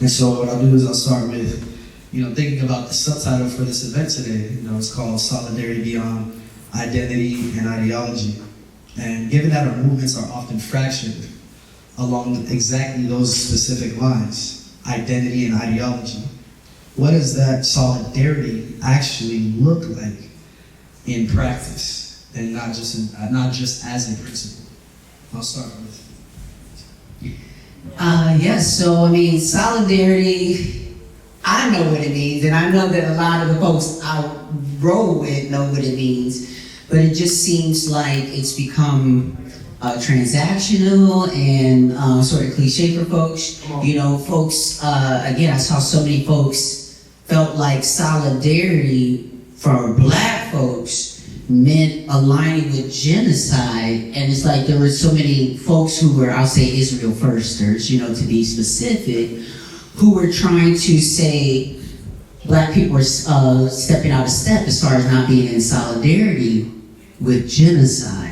And so what I'll do is I'll start with, thinking about the subtitle for this event today. It's called Solidarity Beyond Identity and Ideology. And given that our movements are often fractured along exactly those specific lines, identity and ideology, what does that solidarity actually look like in practice, and not just as a principle? I'll start with. Yes, so solidarity, I know what it means, and I know that a lot of the folks I roll with know what it means, but it just seems like it's become transactional and sort of cliche for folks. Folks, again, I saw so many folks felt like solidarity for Black folks meant aligning with genocide, and it's like there were so many folks who were, I'll say, Israel firsters, to be specific, who were trying to say Black people are stepping out of step as far as not being in solidarity with genocide.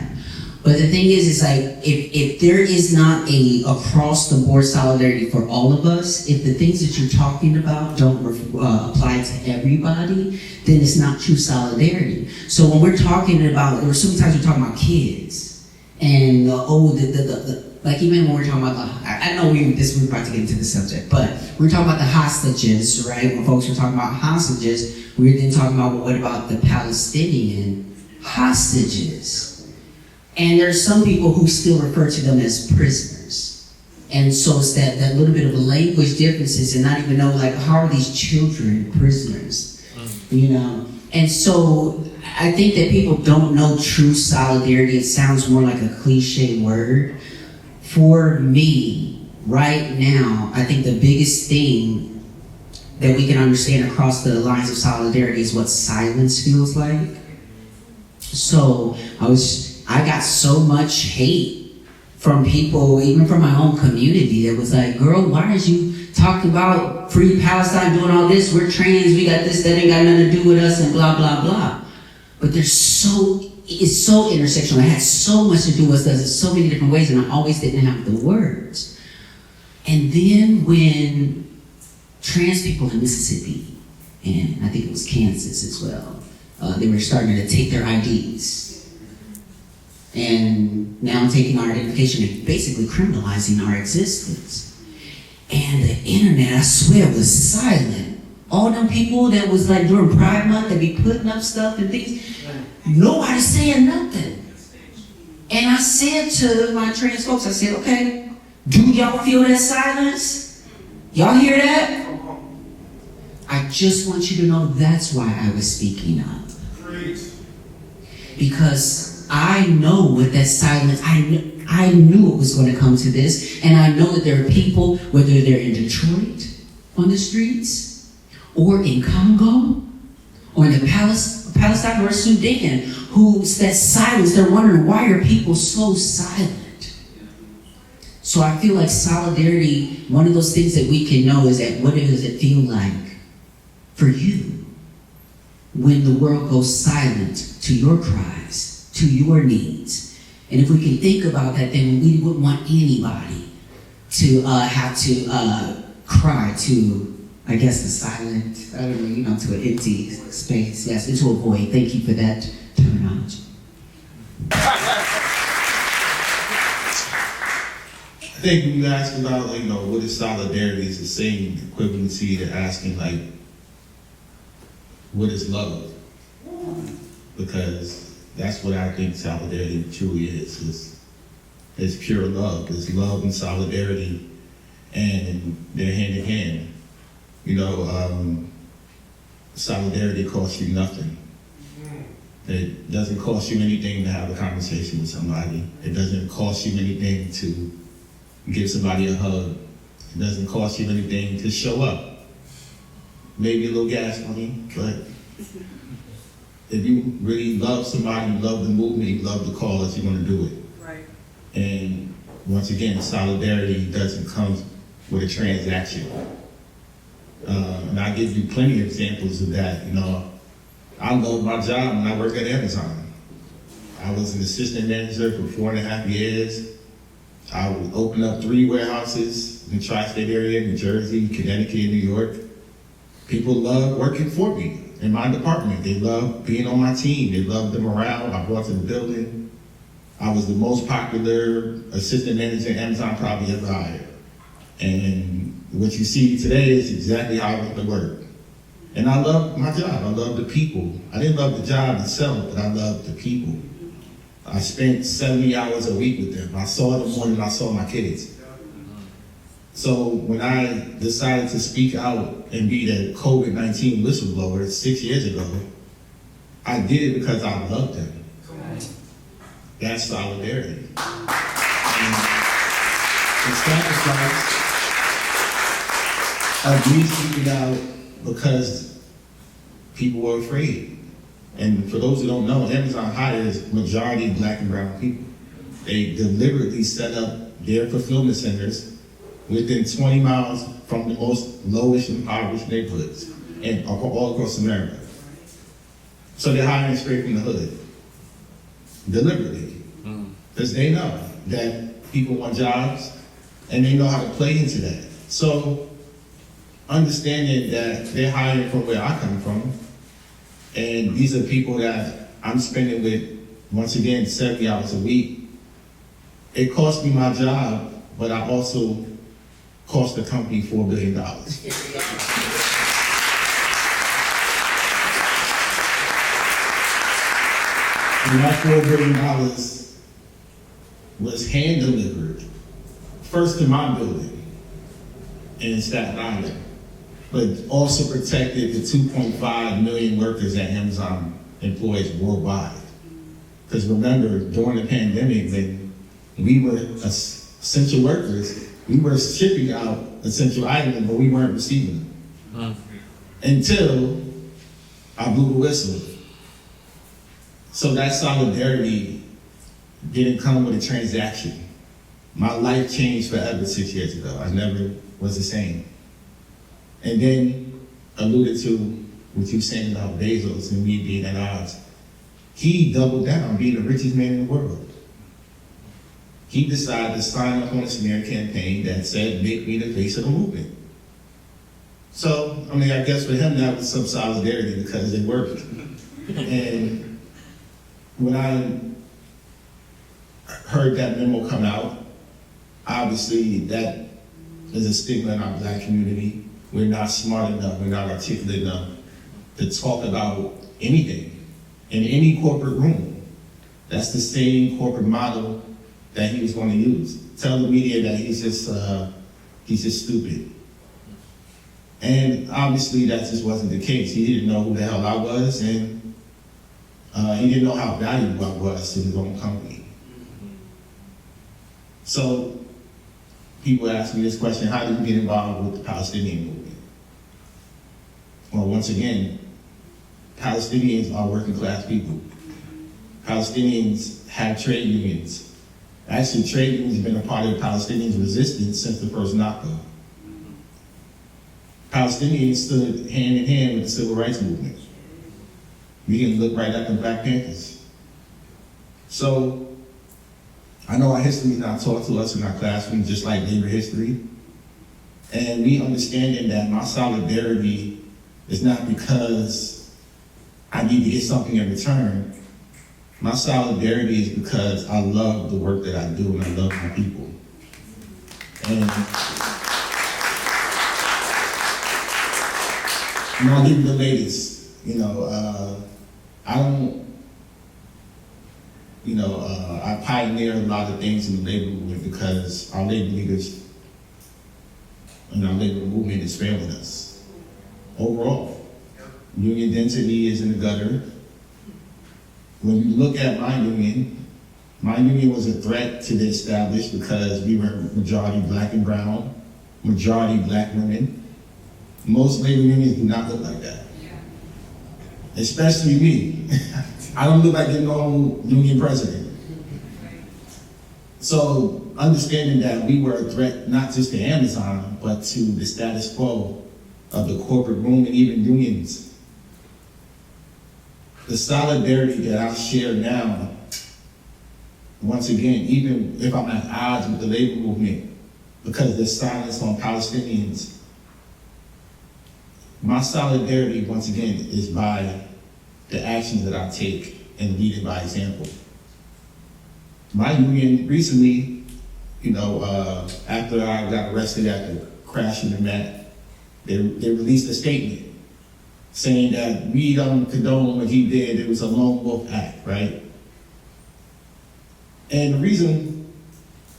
But the thing is like, if there is not a across-the-board solidarity for all of us, if the things that you're talking about don't apply to everybody, then it's not true solidarity. So when we're talking about, or sometimes we're talking about kids, and like even when we're talking about I know we're about to get into the subject, but we're talking about the hostages, right? When folks are talking about hostages, we're then talking about, well, what about the Palestinian hostages? And there's some people who still refer to them as prisoners. And so it's that little bit of language differences and not even know, like, how are these children prisoners? And so I think that people don't know true solidarity. It sounds more like a cliche word. For me, right now, I think the biggest thing that we can understand across the lines of solidarity is what silence feels like. So I got so much hate from people, even from my own community, that was like, girl, why are you talking about free Palestine, doing all this? We're trans, we got this, that ain't got nothing to do with us, and blah, blah, blah. But it's so intersectional. It had so much to do with us in so many different ways, and I always didn't have the words. And then when trans people in Mississippi, and I think it was Kansas as well, they were starting to take their IDs. And now taking our identification and basically criminalizing our existence. And the internet, I swear, was silent. All them people that was like during Pride Month, that be putting up stuff and things, nobody saying nothing. And I said to my trans folks, I said, okay, do y'all feel that silence? Y'all hear that? I just want you to know that's why I was speaking up. Because I know with that silence, I knew it was going to come to this, and I know that there are people, whether they're in Detroit on the streets, or in Congo, or in the Palestine or Sudan, who's that silence, they're wondering, why are people so silent? So I feel like solidarity, one of those things that we can know is that what does it feel like for you when the world goes silent to your cries, to your needs. And if we can think about that, then we wouldn't want anybody to have to cry to, I guess, the silent, to an empty space. Yes, into a void. Thank you for that terminology. I think when you ask about, what is solidarity, is the same equivalency to asking, what is love? Because that's what I think solidarity truly is. It's pure love. It's love and solidarity, and they're hand in hand. Solidarity costs you nothing. It doesn't cost you anything to have a conversation with somebody. It doesn't cost you anything to give somebody a hug. It doesn't cost you anything to show up. Maybe a little gas money, but if you really love somebody, you love the movement, you love the cause, you're going to do it. Right. And once again, solidarity doesn't come with a transaction. And I give you plenty of examples of that. I love my job when I work at Amazon. I was an assistant manager for 4.5 years. I would open up 3 warehouses in the tri-state area, New Jersey, Connecticut, New York. People love working for me in my department. They love being on my team. They love the morale I brought to the building. I was the most popular assistant manager Amazon probably ever hired. And what you see today is exactly how I went to work. And I love my job. I love the people. I didn't love the job itself, but I loved the people. I spent 70 hours a week with them. I saw them more than I saw my kids. So when I decided to speak out and be the COVID-19 whistleblower 6 years ago, I did it because I loved them. That's solidarity. And the sacrifice of me speaking out because people were afraid. And for those who don't know, Amazon hires majority Black and brown people. They deliberately set up their fulfillment centers within 20 miles from the most lowest impoverished neighborhoods and all across America. So they're hiring straight from the hood, deliberately, because they know that people want jobs and they know how to play into that. So understanding that they're hiring from where I come from, and these are people that I'm spending with, once again, 70 hours a week. It cost me my job, but I also cost the company $4 billion. And that $4 billion was hand delivered, first to my building in Staten Island, but also protected the 2.5 million workers that Amazon employs worldwide. Because remember, during the pandemic, when we were essential workers, we were shipping out essential items, but we weren't receiving them. Until I blew the whistle. So that solidarity didn't come with a transaction. My life changed forever 6 years ago. I never was the same. And then alluded to what you were saying about Bezos and me being at odds. He doubled down, being the richest man in the world. He decided to sign up on a smear campaign that said, make me the face of the movement. So, I mean, I guess for him that was some solidarity because it worked. And when I heard that memo come out, obviously that is a stigma in our Black community. We're not smart enough, we're not articulate enough to talk about anything in any corporate room. That's the same corporate model that he was going to use. Tell the media that he's just stupid. And obviously that just wasn't the case. He didn't know who the hell I was, and he didn't know how valuable I was to his own company. So people ask me this question, how did you get involved with the Palestinian movement? Well, once again, Palestinians are working class people. Palestinians have trade unions. Actually, trade unions have been a part of Palestinians' resistance since the first Nakba. Palestinians stood hand in hand with the civil rights movement. We can look right at the Black Panthers. So, I know our history is not taught to us in our classroom, just like labor history. And me understanding that my solidarity is not because I need to get something in return. My solidarity is because I love the work that I do and I love my people. And I'll give you the latest. I pioneer a lot of things in the labor movement because our labor leaders and our labor movement is failing us. Overall, union density is in the gutter. When you look at my union was a threat to the established because we were majority Black and brown, majority Black women. Most labor unions do not look like that. Especially me. I don't look like a normal union president. So understanding that we were a threat not just to Amazon, but to the status quo of the corporate room and even unions. The solidarity that I share now once again, even if I'm at odds with the labor movement, because there's silence on Palestinians, my solidarity, once again, is by the actions that I take and leading by example. My union recently, after I got arrested at the crash in the Met, they released a statement saying that we don't condone what he did. It was a lone wolf act, right? And the reason,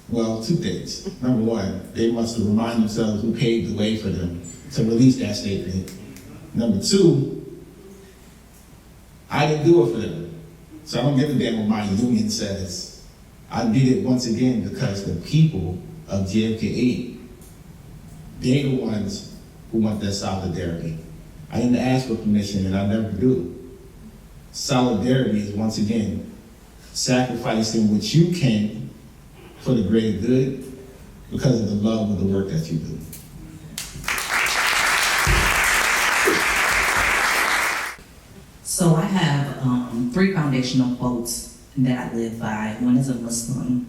well, two things. Number one, they must have reminded themselves who paved the way for them to release that statement. Number two, I didn't do it for them. So I don't give a damn what my union says. I did it once again because the people of JFK 8, they're the ones who want that solidarity. I didn't ask for permission and I never do. Solidarity is, once again, sacrificing what you can for the greater good because of the love of the work that you do. So I have 3 foundational quotes that I live by. One is a Muslim,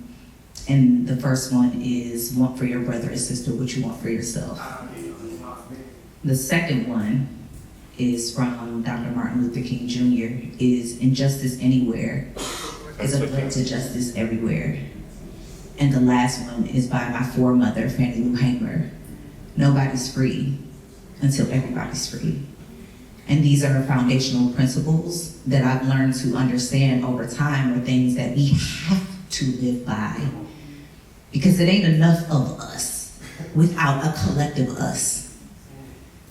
and the first one is, want for your brother and sister what you want for yourself. The second one is from Dr. Martin Luther King Jr., is injustice anywhere is a threat to justice everywhere. And the last one is by my foremother, Fannie Lou Hamer, nobody's free until everybody's free. And these are foundational principles that I've learned to understand over time are things that we have to live by. Because it ain't enough of us without a collective us,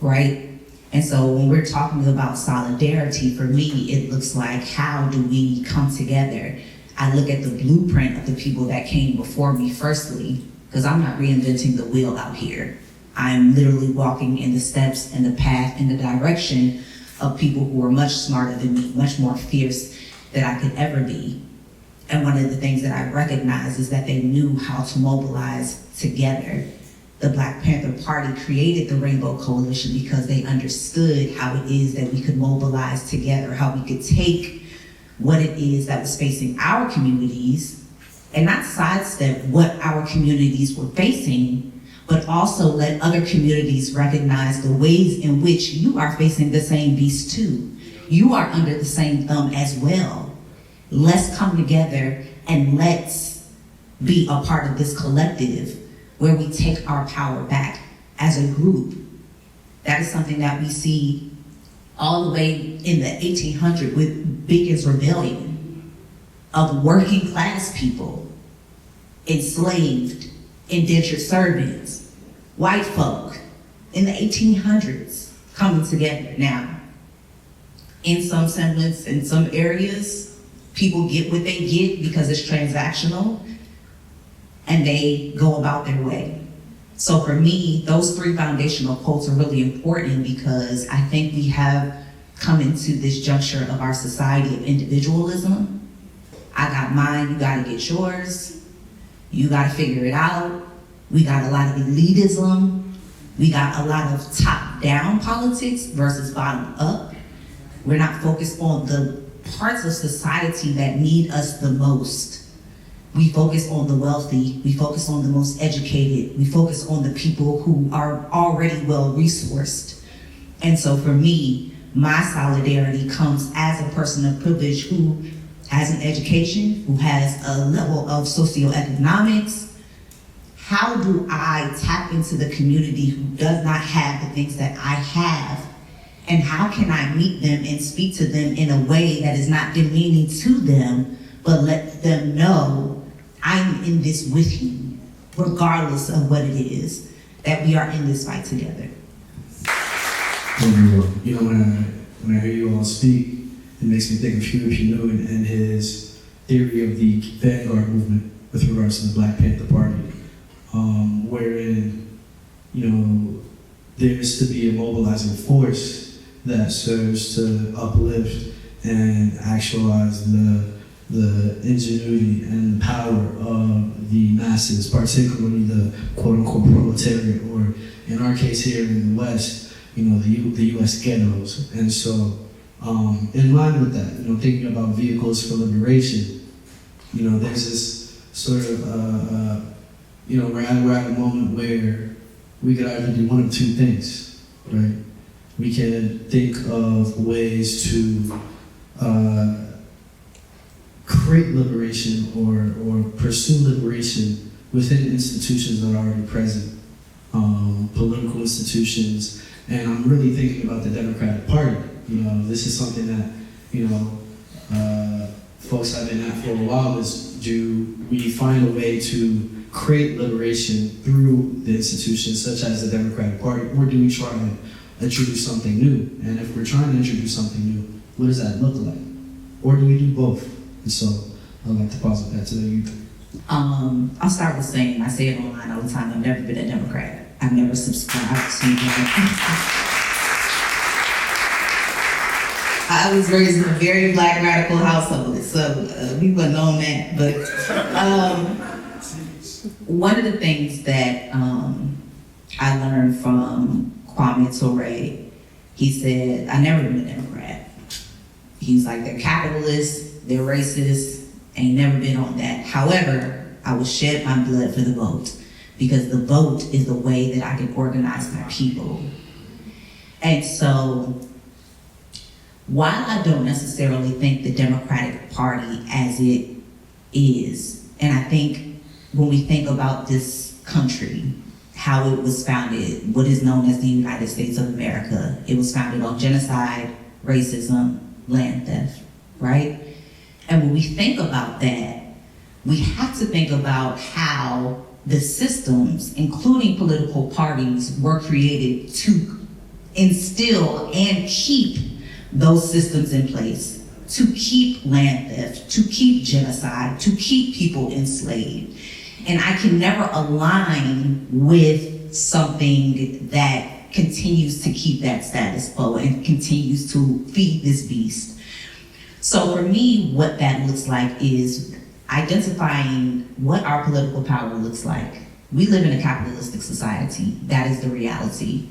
right? And so when we're talking about solidarity, for me, it looks like, how do we come together? I look at the blueprint of the people that came before me firstly, because I'm not reinventing the wheel out here. I'm literally walking in the steps and the path and the direction of people who are much smarter than me, much more fierce than I could ever be. And one of the things that I recognize is that they knew how to mobilize together. The Black Panther Party created the Rainbow Coalition because they understood how it is that we could mobilize together, how we could take what it is that was facing our communities and not sidestep what our communities were facing, but also let other communities recognize the ways in which you are facing the same beast too. You are under the same thumb as well. Let's come together and let's be a part of this collective where we take our power back as a group. That is something that we see all the way in the 1800s with Bacon's Rebellion of working class people, enslaved, indentured servants, white folk in the 1800s coming together. Now, in some semblance, in some areas, people get what they get because it's transactional and they go about their way. So for me, those 3 foundational quotes are really important because I think we have come into this juncture of our society of individualism. I got mine, you gotta get yours. You gotta figure it out. We got a lot of elitism. We got a lot of top-down politics versus bottom-up. We're not focused on the parts of society that need us the most. We focus on the wealthy, we focus on the most educated, we focus on the people who are already well-resourced. And so for me, my solidarity comes as a person of privilege who has an education, who has a level of socioeconomics. How do I tap into the community who does not have the things that I have? And how can I meet them and speak to them in a way that is not demeaning to them, but let them know I'm in this with you, regardless of what it is, that we are in this fight together. You know, when I hear you all speak, it makes me think of Huey P. Newton and his theory of the vanguard movement with regards to the Black Panther Party, wherein, there's to be a mobilizing force that serves to uplift and actualize the ingenuity and the power of the masses, particularly the quote-unquote proletariat, or in our case here in the West, the U.S. ghettos. And so, in line with that, thinking about vehicles for liberation, There's this sort of, we're at a moment where we could either do one of two things, right? We can think of ways to create liberation or pursue liberation within institutions that are already present, political institutions, and I'm really thinking about the Democratic Party. This is something that, folks have been at for a while, is do we find a way to create liberation through the institutions such as the Democratic Party, or do we try to introduce something new? And if we're trying to introduce something new, what does that look like? Or do we do both? And so I'd like to pause with that to the youth. I'll start with saying, I say it online all the time, I've never been a Democrat. I've never subscribed to I was raised in a very Black radical household, so we wouldn't know that. But one of the things that I learned from Kwame Ture, he said, I never been a Democrat. He's like, they're capitalists, they're racist, ain't never been on that. However, I will shed my blood for the vote, because the vote is the way that I can organize my people. And so, while I don't necessarily think the Democratic Party as it is, and I think when we think about this country, how it was founded, what is known as the United States of America, it was founded on genocide, racism, land theft, right? And when we think about that, we have to think about how the systems, including political parties, were created to instill and keep those systems in place, to keep land theft, to keep genocide, to keep people enslaved. And I can never align with something that continues to keep that status quo and continues to feed this beast. So for me, what that looks like is identifying what our political power looks like. We live in a capitalistic society. That is the reality.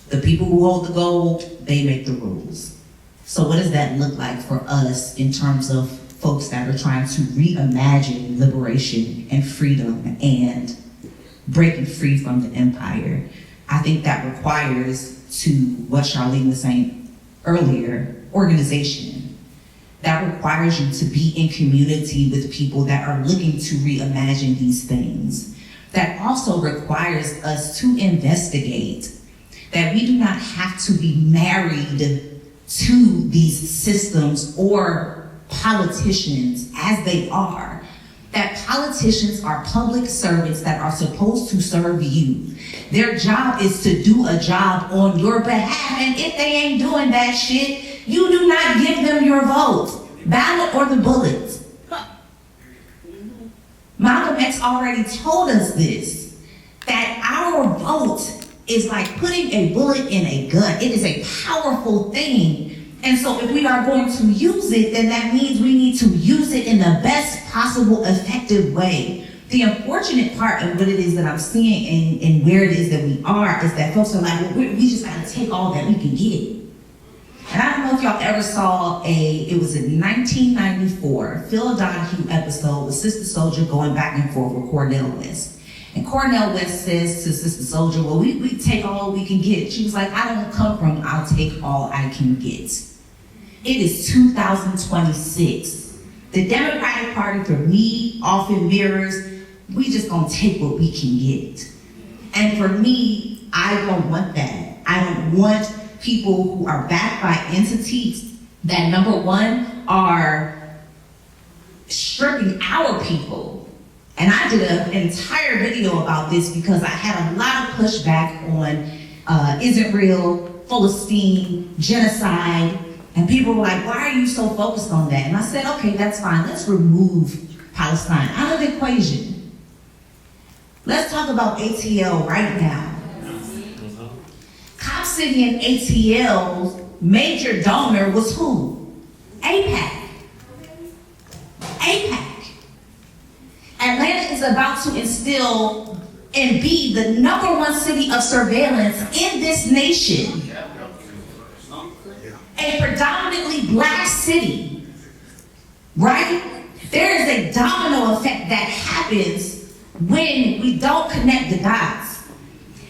The people who hold the gold, they make the rules. So what does that look like for us in terms of folks that are trying to reimagine liberation and freedom and breaking free from the empire? I think that requires, to what Charlene was saying earlier, organization. That requires you to be in community with people that are looking to reimagine these things. That also requires us to investigate that we do not have to be married to these systems or politicians as they are. That politicians are public servants that are supposed to serve you. Their job is to do a job on your behalf, and if they ain't doing that shit, you do not give them your vote, ballot or the bullet. Malcolm X already told us this, that our vote is like putting a bullet in a gun. It is a powerful thing. And so if we are going to use it, then that means we need to use it in the best possible, effective way. The unfortunate part of what it is that I'm seeing and where it is that we are is that folks are like, well, we just gotta take all that we can get. And I don't know if y'all ever saw it was a 1994 Phil Donahue episode with Sister Soldier going back and forth with Cornel West. And Cornel West says to Sister Soldier, well, we take all we can get. She was like, I don't come from, I'll take all I can get. It is 2026. The Democratic Party, for me, often mirrors, we just gonna take what we can get. And for me, I don't want that. I don't want people who are backed by entities that, number one, are stripping our people. And I did an entire video about this because I had a lot of pushback on isn't real, full of steam, genocide, and people were like, why are you so focused on that? And I said, okay, that's fine, let's remove Palestine out of the equation. Let's talk about ATL right now. Cop City and ATL's major donor was who? AIPAC. AIPAC. Atlanta is about to instill and be the #1 city of surveillance in this nation. A predominantly black city, right? There is a domino effect that happens when we don't connect the dots.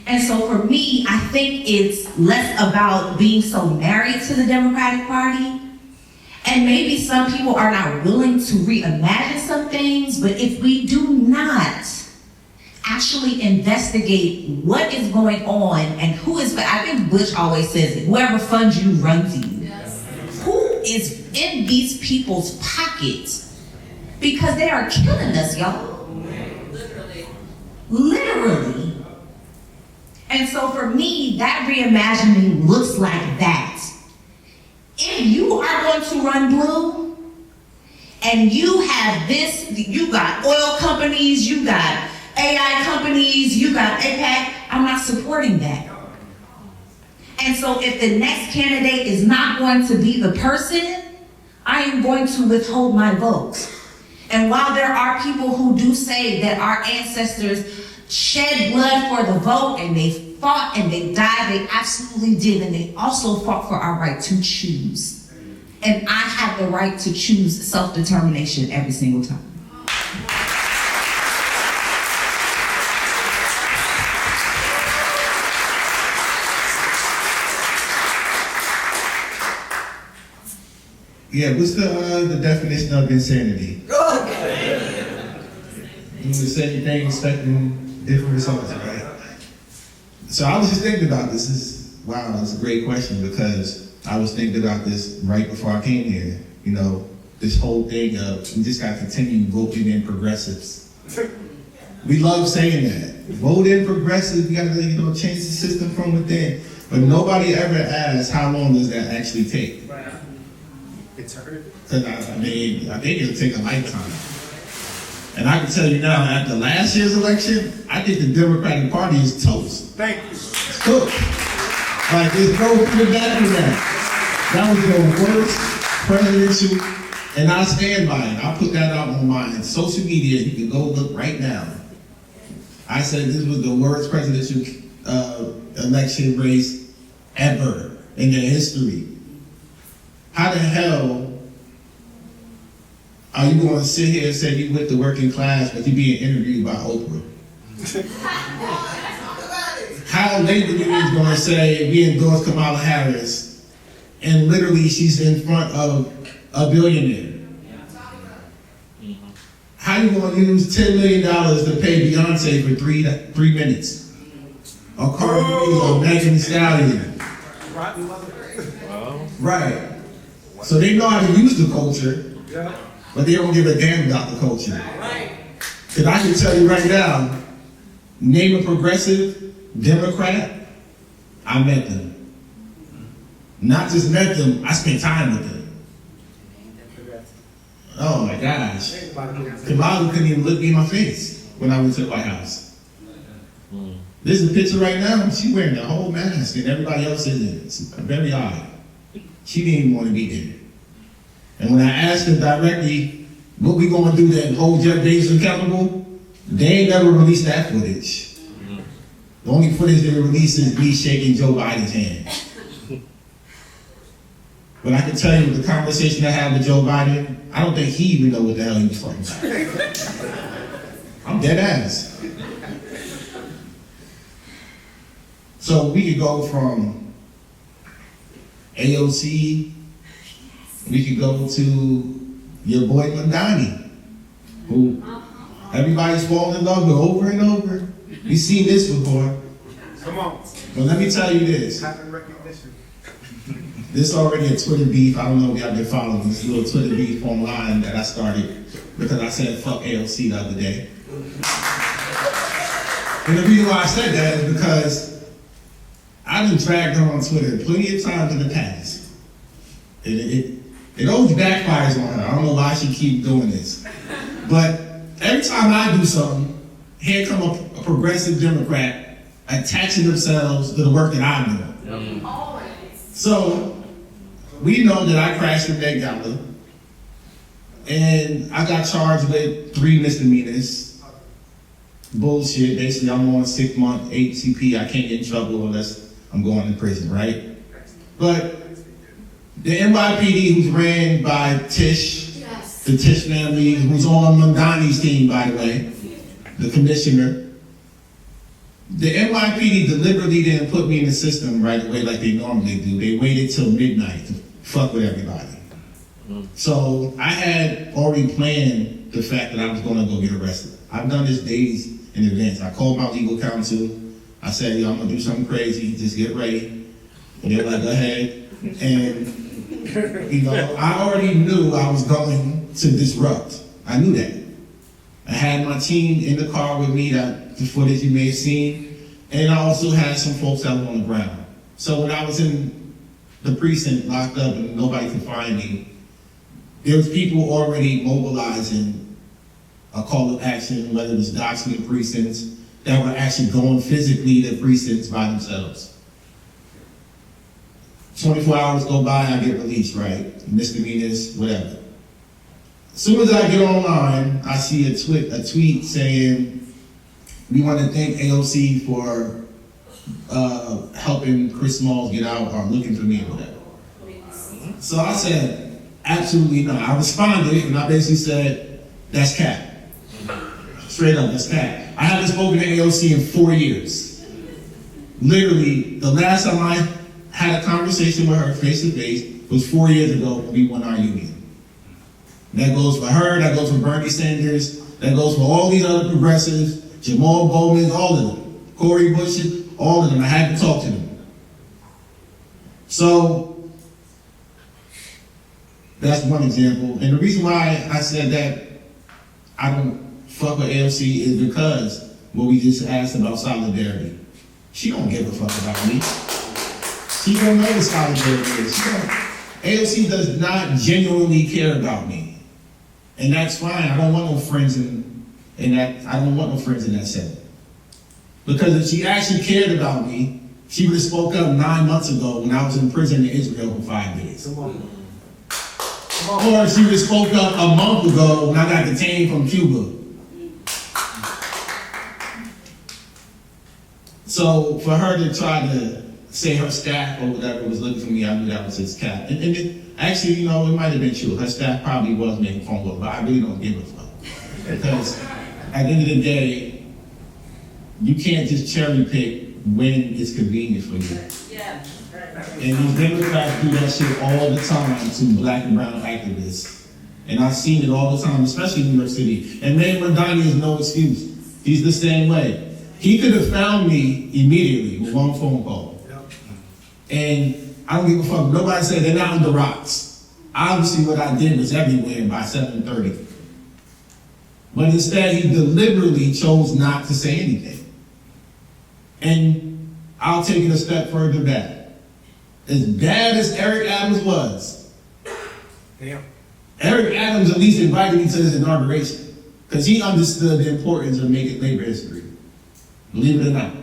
And so for me, I think it's less about being so married to the Democratic Party. And maybe some people are not willing to reimagine some things, but if we do not actually investigate what is going on and who is, I think Butch always says it, whoever funds you runs you. Yes. Who is in these people's pockets? Because they are killing us, y'all. Literally. And so for me, that reimagining looks like that. If you are going to run blue, and you have this, you got oil companies, you got AI companies, you got APAC, I'm not supporting that. And so if the next candidate is not going to be the person, I am going to withhold my vote. And while there are people who do say that our ancestors shed blood for the vote and they fought and they died, they absolutely did, and they also fought for our right to choose. And I have the right to choose self-determination every single time. Yeah, what's the definition of insanity? Doing the same thing, expecting different results, right? So I was just thinking about this. Wow, that's a great question, because I was thinking about this right before I came here. You know, this whole thing of we just got to continue voting in progressives. We love saying that. Vote in progressives, we got to, change the system from within. But nobody ever asks, how long does that actually take? It's hard. Because I think it'll take a lifetime. And I can tell you now, after last year's election, I think the Democratic Party is toast. Thank you. It's cooked. Like, there's no coming back from that. That was the worst presidential, and I stand by it. I put that out on my social media. You can go look right now. I said this was the worst presidential election race ever in their history. How the hell are you going to sit here and say you went to working class, but you're being interviewed by Oprah? How labor unions going to say we endorse Kamala Harris, and literally she's in front of a billionaire? How you going to use $10 million to pay Beyonce for three minutes? Or Cardi B or Megan Thee Stallion? Right. So they know how to use the culture, but they don't give a damn about the culture. Because I can tell you right now, name a progressive Democrat, I met them. Not just met them, I spent time with them. Oh my gosh. Kamala couldn't even look me in my face when I went to the White House. There's a picture right now, she's wearing the whole mask and everybody else isn't. It's very odd. She didn't even want to be there. And when I asked her directly, what we going to do to hold Jeff Bezos accountable, they ain't never released that footage. The only footage they released is me shaking Joe Biden's hand. But I can tell you the conversation I had with Joe Biden, I don't think he even know what the hell he was talking about. I'm dead ass. So we could go from AOC, we could go to your boy Mandani, who everybody's falling in love with over and over. We've seen this before. Come on. But let me tell you this. Pattern recognition. This is already a Twitter beef. I don't know if y'all been following this little Twitter beef online that I started because I said fuck AOC the other day. And the reason why I said that is because I've been dragged her on Twitter plenty of times in the past. It always backfires on her. I don't know why she keeps doing this. But every time I do something, here come a progressive Democrat attaching themselves to the work that I'm doing. So, we know that I crashed the Met Gala, and I got charged with 3 misdemeanors. Bullshit. Basically, I'm on a 6-month HCP. I can't get in trouble unless I'm going to prison, right? But the NYPD, who's ran by Tish, the Tish family, who's on Mandani's team, by the way, the commissioner. The NYPD deliberately didn't put me in the system right away like they normally do. They waited till midnight to fuck with everybody. So I had already planned the fact that I was gonna go get arrested. I've done this days in advance. I called my legal counsel. I said, yo, I'm gonna do something crazy, just get ready. And they were like, go ahead. And, you know, I already knew I was going to disrupt. I knew that. I had my team in the car with me, that the footage you may have seen. And I also had some folks that were on the ground. So when I was in the precinct locked up and nobody could find me, there was people already mobilizing a call of action, whether it was doxing precincts, that were actually going physically to precincts by themselves. 24 hours go by, I get released, right? Misdemeanors, whatever. As soon as I get online, I see a tweet saying, we want to thank AOC for helping Chris Smalls get out or looking for me or whatever. So I said, absolutely not. I responded and I basically said, that's cap. Straight up, that's cap. I haven't spoken to AOC in 4 years. Literally, the last time I had a conversation with her face to face was 4 years ago when we won our union. That goes for her, that goes for Bernie Sanders, that goes for all these other progressives, Jamal Bowman, all of them, Cori Bush, all of them. I had to talk to them. So, that's one example. And the reason why I said that I don't fuck with AOC is because what we just asked about solidarity. She don't give a fuck about me. She don't know what solidarity is. AOC does not genuinely care about me. And that's fine. I don't want no friends in that. I don't want no friends in that setting. Because if she actually cared about me, she would have spoke up 9 months ago when I was in prison in Israel for 5 days. Or she would have spoke up a month ago when I got detained from Cuba. So for her to try to say her staff or whatever was looking for me, I knew that was his cap. And actually, you know, it might have been true. Her staff probably was making phone calls, but I really don't give a fuck. Because at the end of the day, you can't just cherry pick when it's convenient for you. Yeah. And these Democrats do that shit all the time to black and brown activists. And I've seen it all the time, especially in New York City. And Mayor Mandani is no excuse. He's the same way. He could have found me immediately with one phone call. And I don't give a fuck. Nobody said they're not on the rocks. Obviously what I did was everywhere by 7:30. But instead he deliberately chose not to say anything. And I'll take it a step further back. As bad as Eric Adams was, Damn. Eric Adams at least invited me to his inauguration because he understood the importance of making labor history. Believe it or not.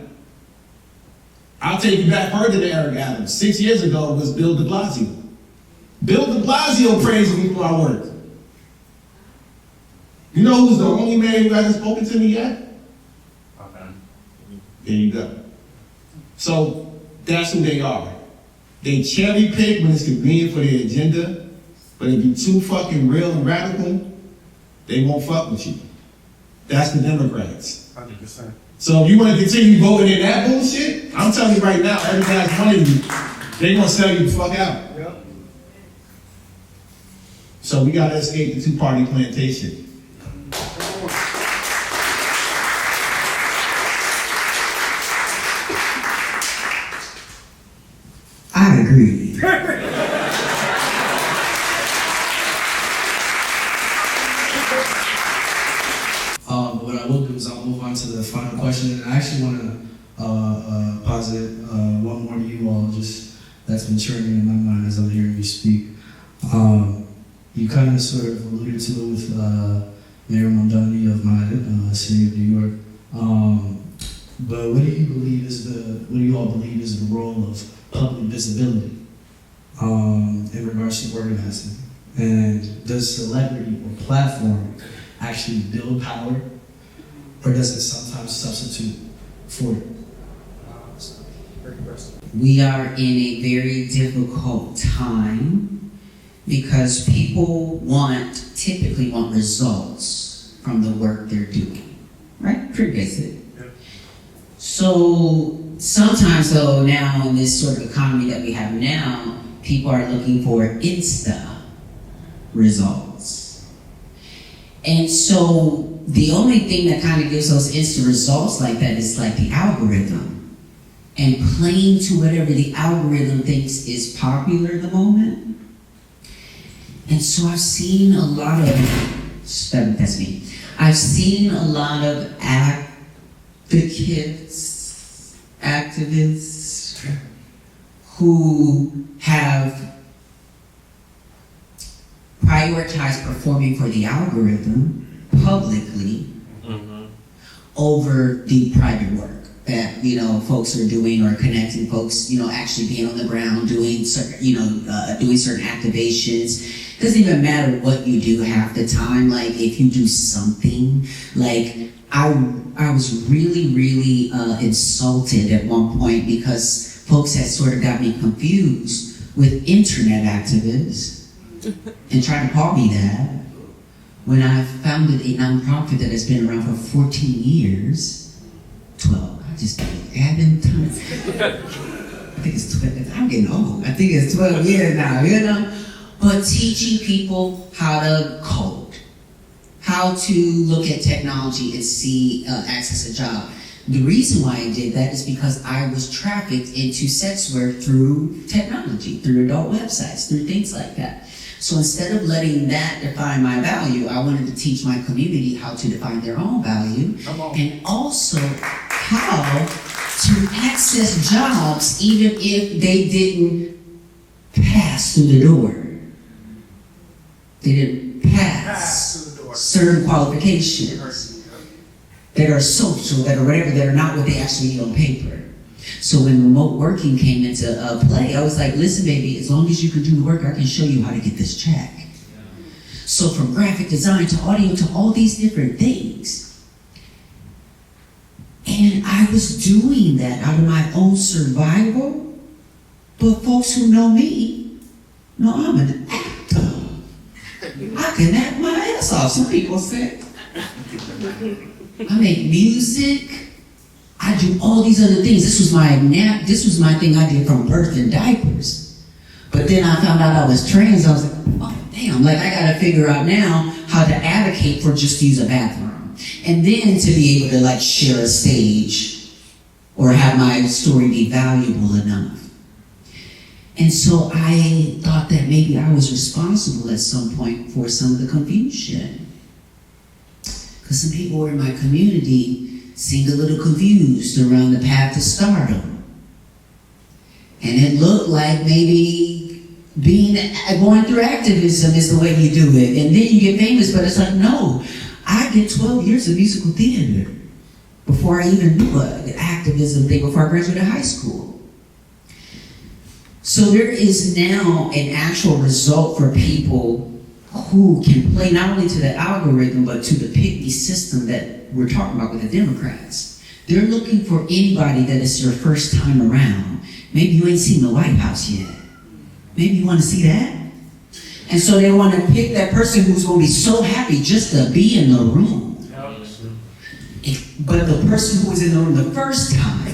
I'll take you back further than Eric Adams. 6 years ago was Bill de Blasio. Bill de Blasio praised me for our work. You know who's the only man who hasn't spoken to me yet? Okay. There you go. So that's who they are. They cherry pick when it's convenient for their agenda, but if you're too fucking real and radical, they won't fuck with you. That's the Democrats. 100%. So if you want to continue voting in that bullshit, I'm telling you right now, every last one of you, they gonna sell you the fuck out. Yep. So we gotta escape the two-party plantation. I agree. What I will do is I'll move on to the final question, and I actually want to posit one more to you all, just that's been churning in my mind as I'm hearing you speak. You kind of sort of alluded to it with Mayor Mondani of my city of New York. But what do you all believe is the role of public visibility in regards to organizing? And does celebrity or platform actually build power, or does it sometimes substitute for it? We are in a very difficult time because people want typically want results from the work they're doing, right? Pretty basic. So sometimes though, now in this sort of economy that we have now, people are looking for insta results. And so the only thing that kind of gives those instant results like that is like the algorithm, and playing to whatever the algorithm thinks is popular at the moment. And so I've seen a lot of, that's me. I've seen a lot of activists who have prioritized performing for the algorithm publicly over the private work that, you know, folks are doing, or connecting folks, you know, actually being on the ground, doing certain, doing certain activations. Doesn't even matter what you do half the time. Like, if you do something, like, I was really insulted at one point because folks had sort of got me confused with internet activists and tried to call me that when I founded a nonprofit that has been around for 14 years, 12. I just add them times. I think it's 12. I'm getting old. I think it's 12 years now, you know? But teaching people how to code, how to look at technology and see, access a job. The reason why I did that is because I was trafficked into sex work through technology, through adult websites, through things like that. So instead of letting that define my value, I wanted to teach my community how to define their own value, and also how to access jobs even if they didn't pass through the door. They didn't pass certain qualifications that are social, that are whatever, that are not what they actually need on paper. So when remote working came into play, I was like, listen, baby, as long as you can do the work, I can show you how to get this check. So from graphic design to audio to all these different things. And I was doing that out of my own survival. But folks who know me know I'm an actor. I can act my ass off, some people say. I make music. I do all these other things. This was my thing I did from birth and diapers. But then I found out I was trans. I was like, oh damn, like I gotta figure out now how to advocate for just to use a bathroom. And then to be able to like share a stage or have my story be valuable enough. And so I thought that maybe I was responsible at some point for some of the confusion. Because some people in my community seemed a little confused around the path to stardom. And it looked like maybe going through activism is the way you do it. And then you get famous, but it's like, no, I did 12 years of musical theater before I even knew an activism thing, before I graduated high school. So there is now an actual result for people who can play not only to the algorithm, but to the pick-me system that we're talking about with the Democrats. They're looking for anybody that is your first time around. Maybe you ain't seen the White House yet. Maybe you want to see that? And so they want to pick that person who's going to be so happy just to be in the room. But the person who was in the room the first time,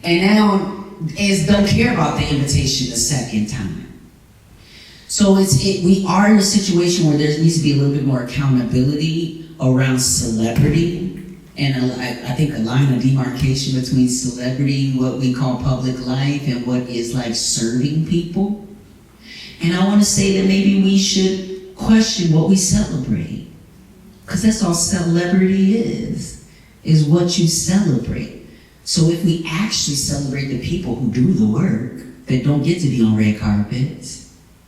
and now don't care about the invitation the second time. So we are in a situation where there needs to be a little bit more accountability around celebrity, and I think a line of demarcation between celebrity, what we call public life, and what is like serving people. And I want to say that maybe we should question what we celebrate, because that's all celebrity is what you celebrate. So if we actually celebrate the people who do the work, that don't get to be on red carpets,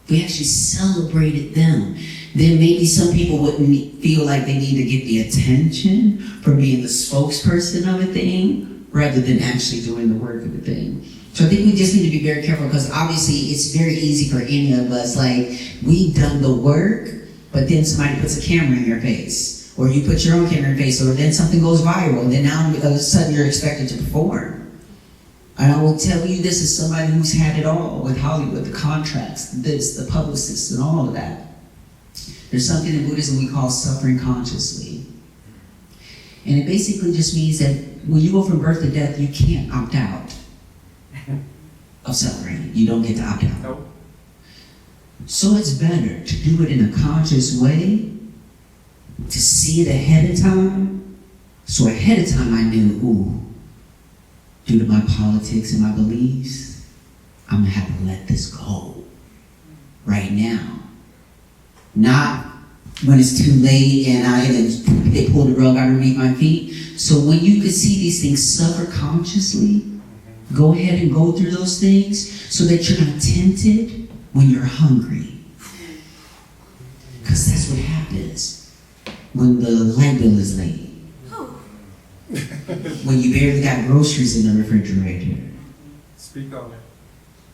we actually celebrated them, then maybe some people wouldn't feel like they need to get the attention for being the spokesperson of a thing, rather than actually doing the work of the thing. So I think we just need to be very careful, because obviously it's very easy for any of us, like, we've done the work, but then somebody puts a camera in your face, or you put your own camera in your face, or then something goes viral, and then now all of a sudden you're expected to perform. And I will tell you this as somebody who's had it all with Hollywood, the contracts, this, the publicists, and all of that. There's something in Buddhism we call suffering consciously. And it basically just means that when you go from birth to death, you can't opt out of suffering. You don't get to opt out. Nope. So it's better to do it in a conscious way, to see it ahead of time. So ahead of time I knew, due to my politics and my beliefs, I'm gonna have to let this go right now. Not when it's too late and they pull the rug out underneath my feet. So when you can see these things suffer consciously, go ahead and go through those things so that you're not tempted when you're hungry. Because that's what happens when the light bill is late. When you barely got groceries in the refrigerator. Speak on it.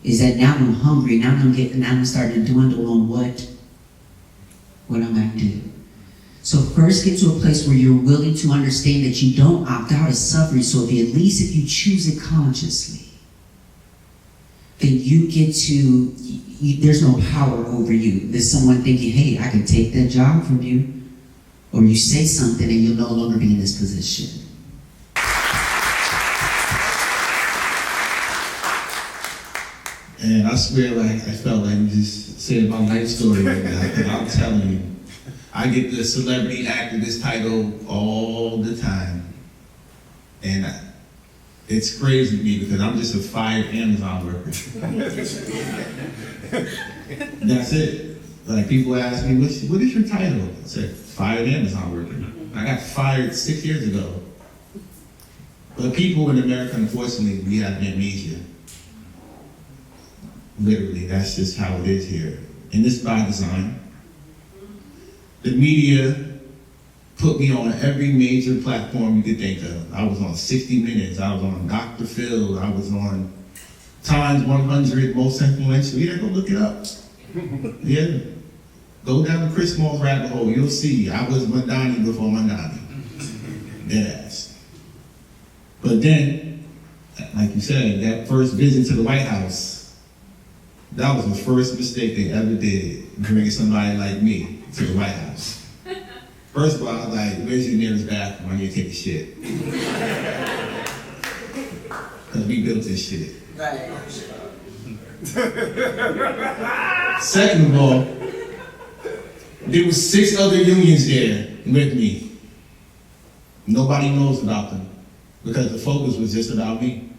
Is that now I'm hungry, now I'm starting to dwindle on what I might do. So first get to a place where you're willing to understand that you don't opt out of suffering, so at least if you choose it consciously, then you get to, there's no power over you. There's someone thinking, hey, I can take that job from you, or you say something and you'll no longer be in this position. And I swear, like, I felt like you just said my life story right now, because I'm telling you, I get the celebrity activist title all the time. And it's crazy to me because I'm just a fired Amazon worker. That's it. Like, people ask me, what is your title? I said, fired Amazon worker. I got fired 6 years ago. But people in America, unfortunately, we have amnesia. Literally, that's just how it is here. And this by design. The media put me on every major platform you could think of. I was on 60 Minutes, I was on Dr. Phil, I was on Times 100 Most Influential. Yeah, go look it up. Yeah. Go down the Chris Moss rabbit hole, you'll see. I was Madani before Madani. Dead ass. But then, like you said, that first visit to the White House, that was the first mistake they ever did, bringing somebody like me to the White House. First of all, I was like, where's your nearest bathroom? I need to take a shit. Because we built this shit. Right. Second of all, there were 6 other unions there with me. Nobody knows about them because the focus was just about me.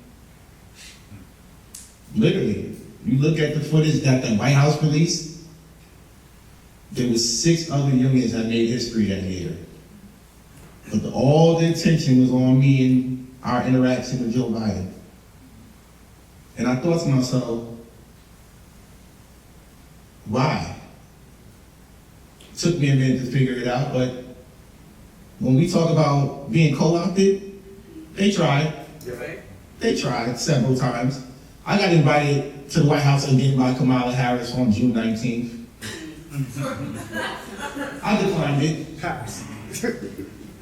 Literally. You look at the footage that the White House released, there was 6 other unions that made history that year. But all the attention was on me and our interaction with Joe Biden. And I thought to myself, why? It took me a minute to figure it out, but when we talk about being co-opted, they tried. They tried several times. I got invited to the White House again by Kamala Harris on June 19th. I declined it.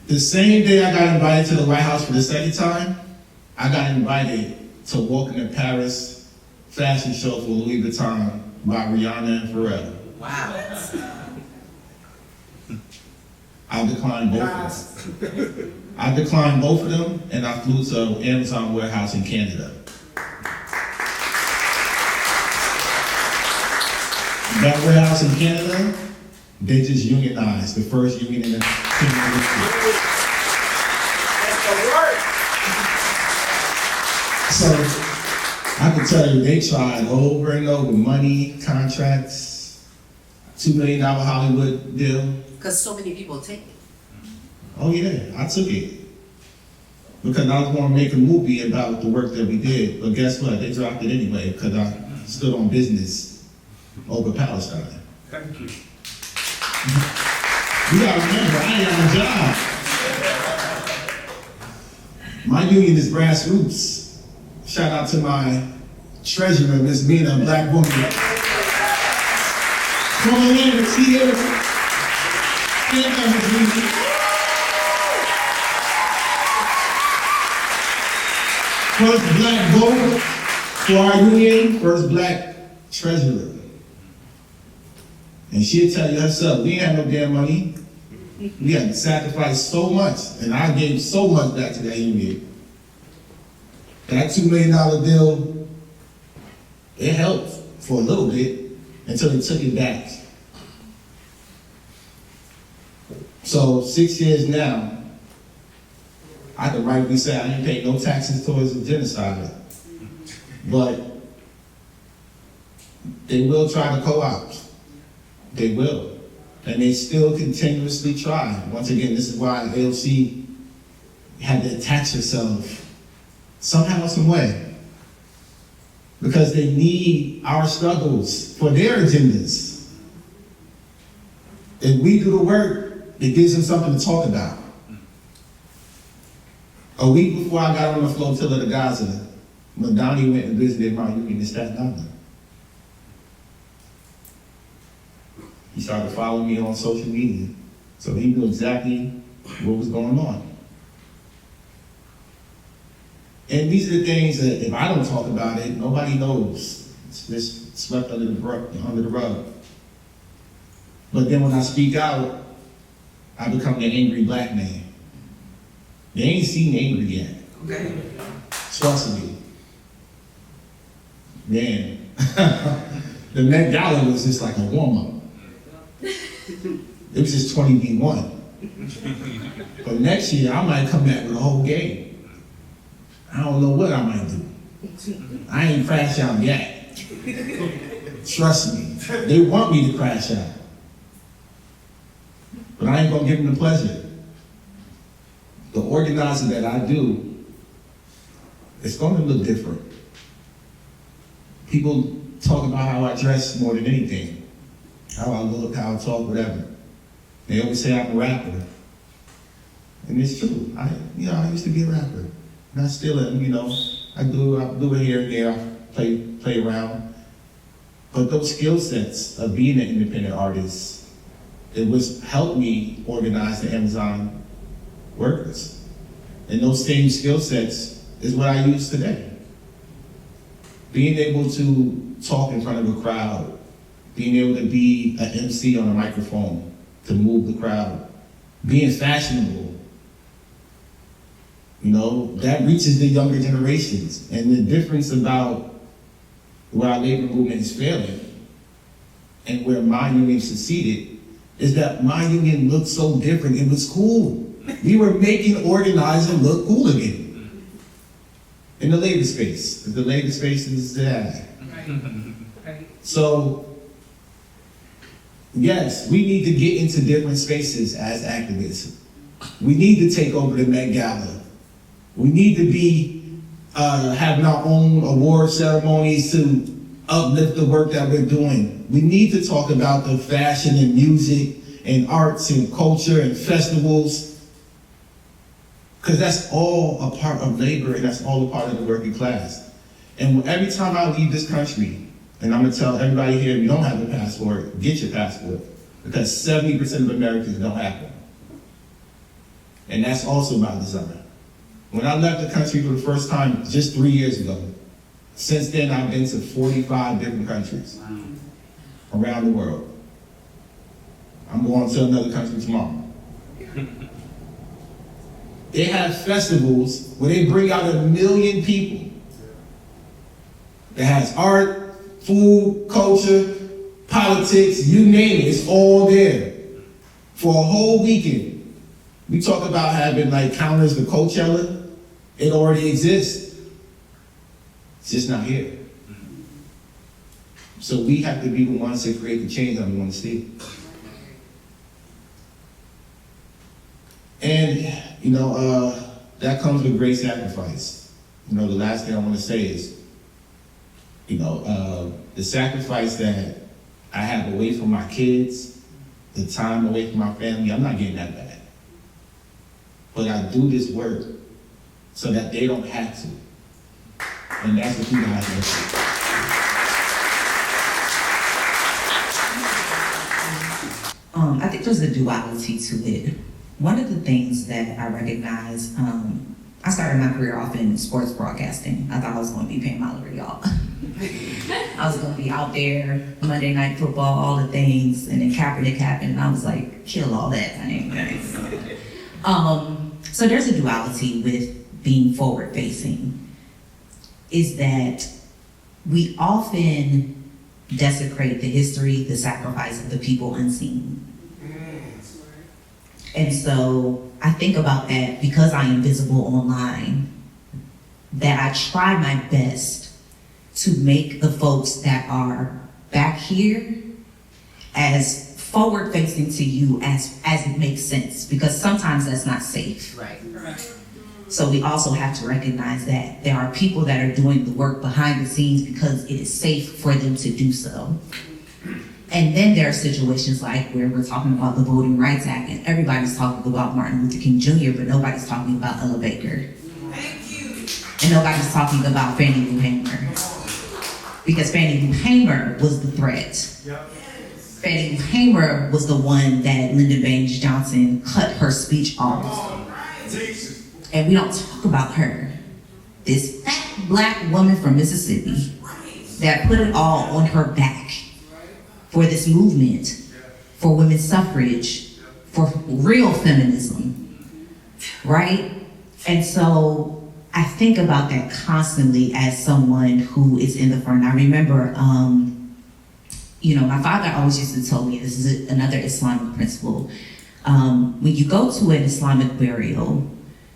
The same day I got invited to the White House for the second time, I got invited to walk in the Paris fashion show for Louis Vuitton by Rihanna and Pharrell. Wow. I declined both of them. I declined both of them, and I flew to Amazon warehouse in Canada. That warehouse in Canada, they just unionized, the first union in the history. So I can tell you, they tried over and over, money, contracts, $2 million Hollywood deal. Because so many people take it. Oh yeah, I took it. Because I was going to make a movie about the work that we did, but guess what? They dropped it anyway because I stood on business over Palestine. Thank you. You gotta remember, I ain't on a job. My union is grassroots. Shout out to my treasurer, Miss Mina, a black woman. Come on in, let's see her. Stand up, Miss Mina. First black vote for our union, first black treasurer. And she'll tell you herself, we ain't had no damn money. We had to sacrifice so much, and I gave so much back to that union. That $2 million deal, it helped for a little bit until they took it back. So 6 years now, I can rightly say I ain't paid no taxes towards the genocide. But they will try to co-opt. They will. And they still continuously try. Once again, this is why AOC had to attach herself somehow, some way. Because they need our struggles for their agendas. If we do the work, it gives them something to talk about. A week before I got on the flotilla to Gaza, Madani went and visited my union in Staten Island. He started following me on social media, so he knew exactly what was going on. And these are the things that if I don't talk about it, nobody knows. It's just swept under the rug. But then when I speak out, I become the angry black man. They ain't seen angry yet. Okay. Trust me. Man, the Met Gala was just like a warm-up. It was just 20v1. But next year, I might come back with a whole game. I don't know what I might do. I ain't crash out yet. Trust me. They want me to crash out. But I ain't gonna give them the pleasure. The organizing that I do, it's gonna look different. People talk about how I dress more than anything. How I look, how I talk, whatever. They always say I'm a rapper. And it's true. I used to be a rapper. And I still am, I do it here and there, I play around. But those skill sets of being an independent artist, it was helped me organize the Amazon workers. And those same skill sets is what I use today. Being able to talk in front of a crowd, being able to be an MC on a microphone to move the crowd, being fashionable, that reaches the younger generations. And the difference about where our labor movement is failing and where my union succeeded is that my union looked so different. It was cool. We were making organizing look cool again in the labor space. The labor space is there. Right. So, yes, we need to get into different spaces as activists. We need to take over the Met Gala. We need to be having our own award ceremonies to uplift the work that we're doing. We need to talk about the fashion and music and arts and culture and festivals, because that's all a part of labor and that's all a part of the working class. And every time I leave this country, and I'm gonna tell everybody here, if you don't have a passport, get your passport, because 70% of Americans don't have one. And that's also by design. When I left the country for the first time just 3 years ago, since then I've been to 45 different countries around the world. I'm going to another country tomorrow. They have festivals where they bring out 1 million people. That has art, food, culture, politics, you name it, it's all there. For a whole weekend. We talk about having like counters for Coachella. It already exists. It's just not here. So we have to be the ones that create the change that we want to see. And, that comes with great sacrifice. The last thing I want to say is, the sacrifice that I have away from my kids, the time away from my family, I'm not getting that back. But I do this work so that they don't have to. And that's what you guys do. I think there's a duality to it. One of the things that I recognize, I started my career off in sports broadcasting. I thought I was going to be paying Mallory, y'all. I was gonna be out there, Monday Night Football, all the things, and then Kaepernick happened, and I was like, kill all that, I ain't so there's a duality with being forward-facing, is that we often desecrate the history, the sacrifice of the people unseen. And so I think about that because I am visible online, that I try my best to make the folks that are back here as forward-facing to you as it makes sense, because sometimes that's not safe. Right. So we also have to recognize that there are people that are doing the work behind the scenes because it is safe for them to do so. And then there are situations like where we're talking about the Voting Rights Act and everybody's talking about Martin Luther King Jr., but nobody's talking about Ella Baker. And nobody's talking about Fannie Lou Hamer. Because Fannie Lou Hamer was the threat. Fannie Lou Hamer was the one that Lyndon Baines Johnson cut her speech off. And we don't talk about her. This fat black woman from Mississippi that put it all on her back for this movement, for women's suffrage, for real feminism, right? And so I think about that constantly as someone who is in the front. I remember, my father always used to tell me, this is another Islamic principle. When you go to an Islamic burial,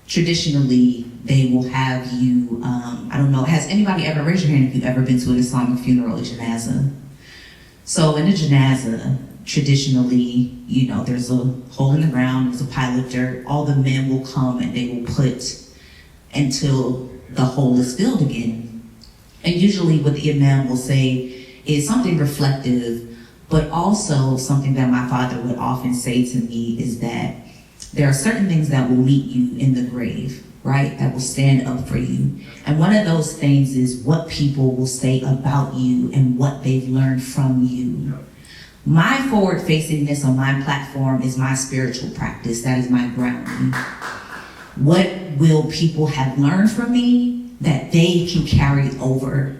traditionally they will have you, I don't know, has anybody ever, raised your hand if you've ever been to an Islamic funeral, a janazah? So in a janazah, traditionally, there's a hole in the ground, there's a pile of dirt, all the men will come and they will put until the hole is filled again. And usually what the imam will say is something reflective, but also something that my father would often say to me is that there are certain things that will meet you in the grave, right? That will stand up for you. And one of those things is what people will say about you and what they've learned from you. My forward-facingness on my platform is my spiritual practice. That is my grounding. What will people have learned from me that they can carry over?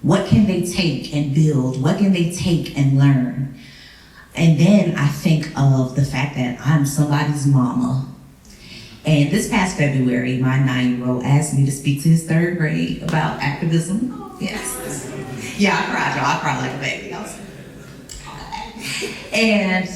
What can they take and build? What can they take and learn? And then I think of the fact that I'm somebody's mama. And this past February, my 9-year-old asked me to speak to his 3rd grade about activism. Oh, yes. Yeah, I cried, y'all. I cried like a baby. And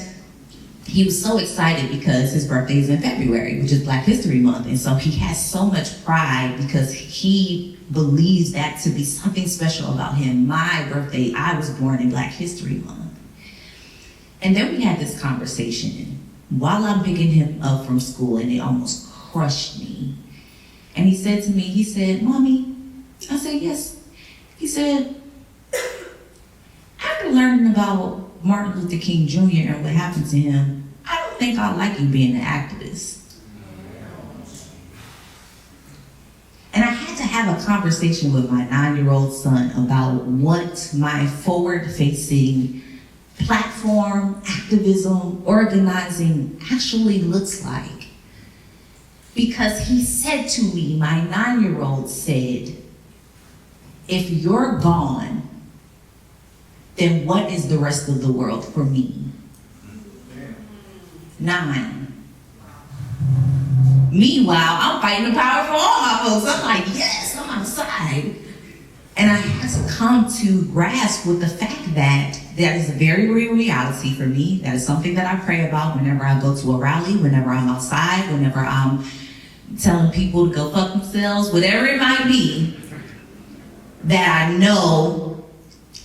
he was so excited because his birthday is in February, which is Black History Month. And so he has so much pride because he believes that to be something special about him. My birthday, I was born in Black History Month. And then we had this conversation while I'm picking him up from school, and it almost crushed me. And he said to me, "Mommy," I said, "Yes." He said, "After learning about Martin Luther King Jr. and what happened to him, I don't think I like you being an activist." And I had to have a conversation with my 9-year-old son about what my forward-facing platform, activism, organizing actually looks like. Because he said to me, my 9-year-old said, "If you're gone, then what is the rest of the world for me?" 9. Meanwhile, I'm fighting the power for all my folks. I'm like, yes, I'm outside. And I had to come to grasp with the fact that that is a very real reality for me. That is something that I pray about whenever I go to a rally, whenever I'm outside, whenever I'm telling people to go fuck themselves, whatever it might be, that I know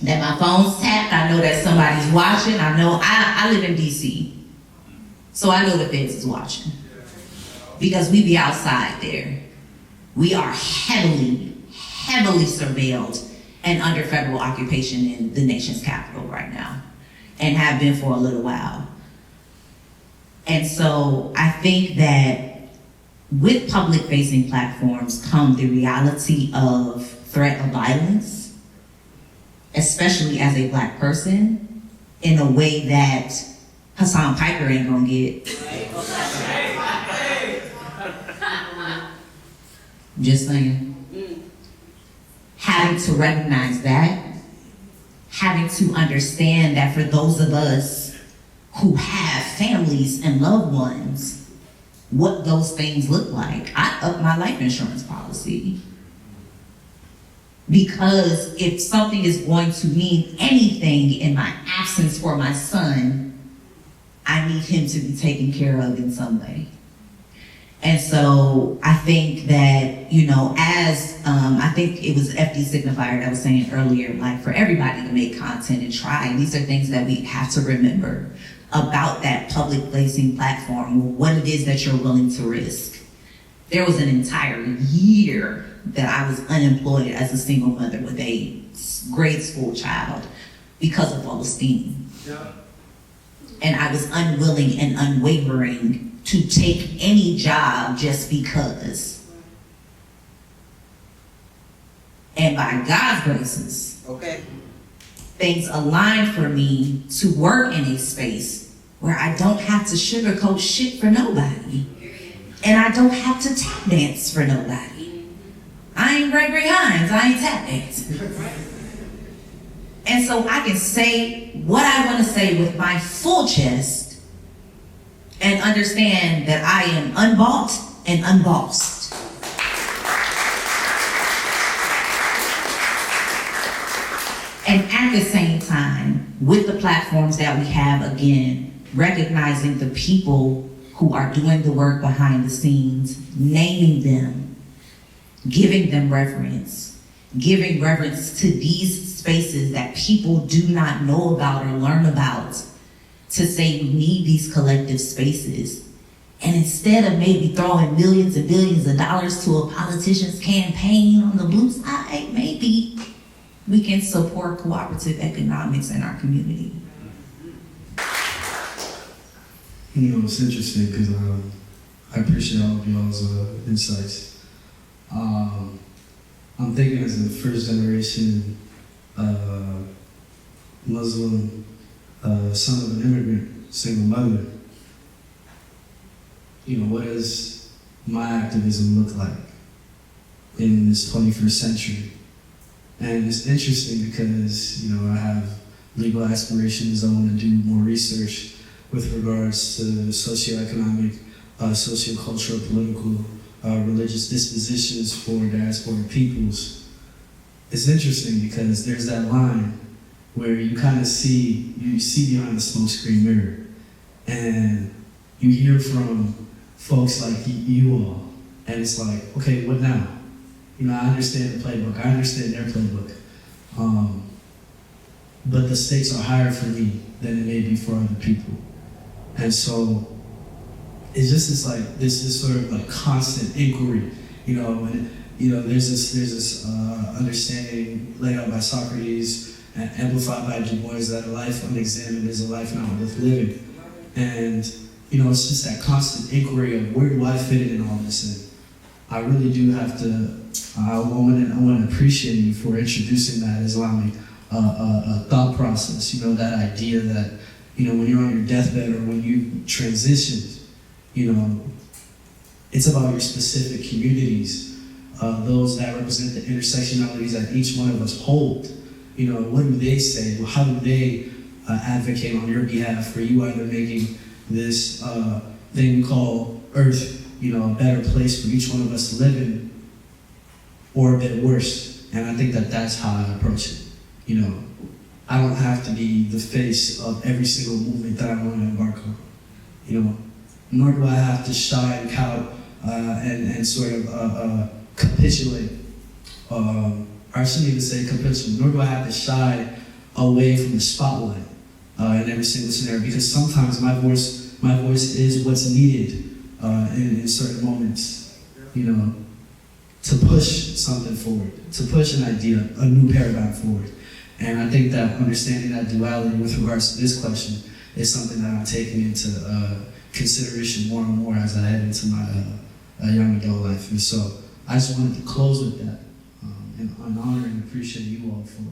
that my phone's tapped, I know that somebody's watching, I know I live in DC, so I know the feds is watching. Because we be outside there. We are heavily surveilled and under federal occupation in the nation's capital right now, and have been for a little while. And so I think that with public-facing platforms come the reality of threat of violence, especially as a Black person, in a way that Hassan Piker ain't gonna get. Just saying. Having to recognize that to understand that for those of us who have families and loved ones, what those things look like. I upped my life insurance policy. Because if something is going to mean anything in my absence for my son, I need him to be taken care of in some way. And so I think that, you know, as I think it was FD Signifier that was saying earlier, like for everybody to make content and try, these are things that we have to remember about that public-facing platform, what it is that you're willing to risk. There was an entire year that I was unemployed as a single mother with a grade school child because of low esteem. Yeah. And I was unwilling and unwavering to take any job just because. And by God's graces, things aligned for me to work in a space where I don't have to sugarcoat shit for nobody. And I don't have to tap dance for nobody. I ain't Gregory Hines, I ain't tap dancing. And so I can say what I want to say with my full chest and understand that I am unbought and unbossed. And at the same time, with the platforms that we have, again, recognizing the people who are doing the work behind the scenes, naming them, giving them reverence, giving reverence to these spaces that people do not know about or learn about, to say we need these collective spaces. And instead of maybe throwing millions and billions of dollars to a politician's campaign on the blue side, maybe we can support cooperative economics in our community. You know, it's interesting because I appreciate all of y'all's insights. I'm thinking as a first generation Muslim son of an immigrant, single mother, you know, what does my activism look like in this 21st century? And it's interesting because, you know, I have legal aspirations. I want to do more research with regards to socioeconomic, sociocultural, political, religious dispositions for diaspora peoples. It's interesting because there's that line where you kind of see behind the smokescreen mirror, and you hear from folks like you all, and it's like, okay, what now? You know, I understand the playbook. I understand their playbook. But the stakes are higher for me than it may be for other people. And so it's just this sort of like constant inquiry, you know, and you know, there's this understanding laid out by Socrates and amplified by Du Bois that a life unexamined is a life not worth living. And you know, it's just that constant inquiry of where do I fit in all this? And I really do have to. I want to appreciate you for introducing that Islamic thought process. You know, that idea that, you know, when you're on your deathbed or when you transitioned, you know, it's about your specific communities, those that represent the intersectionalities that each one of us hold. You know, what do they say? Well, how do they advocate on your behalf for you either making this thing we call Earth, you know, a better place for each one of us to live in, or a bit worse? And I think that that's how I approach it. You know, I don't have to be the face of every single movement that I want to embark on. You know, nor do I have to shy and cow and sort of capitulate. Or I shouldn't even say capitulate. Nor do I have to shy away from the spotlight in every single scenario, because sometimes my voice is what's needed in certain moments. You know, to push something forward, to push an idea, a new paradigm forward. And I think that understanding that duality with regards to this question is something that I'm taking into consideration more and more as I head into my young adult life. And so I just wanted to close with that and honor and appreciate you all for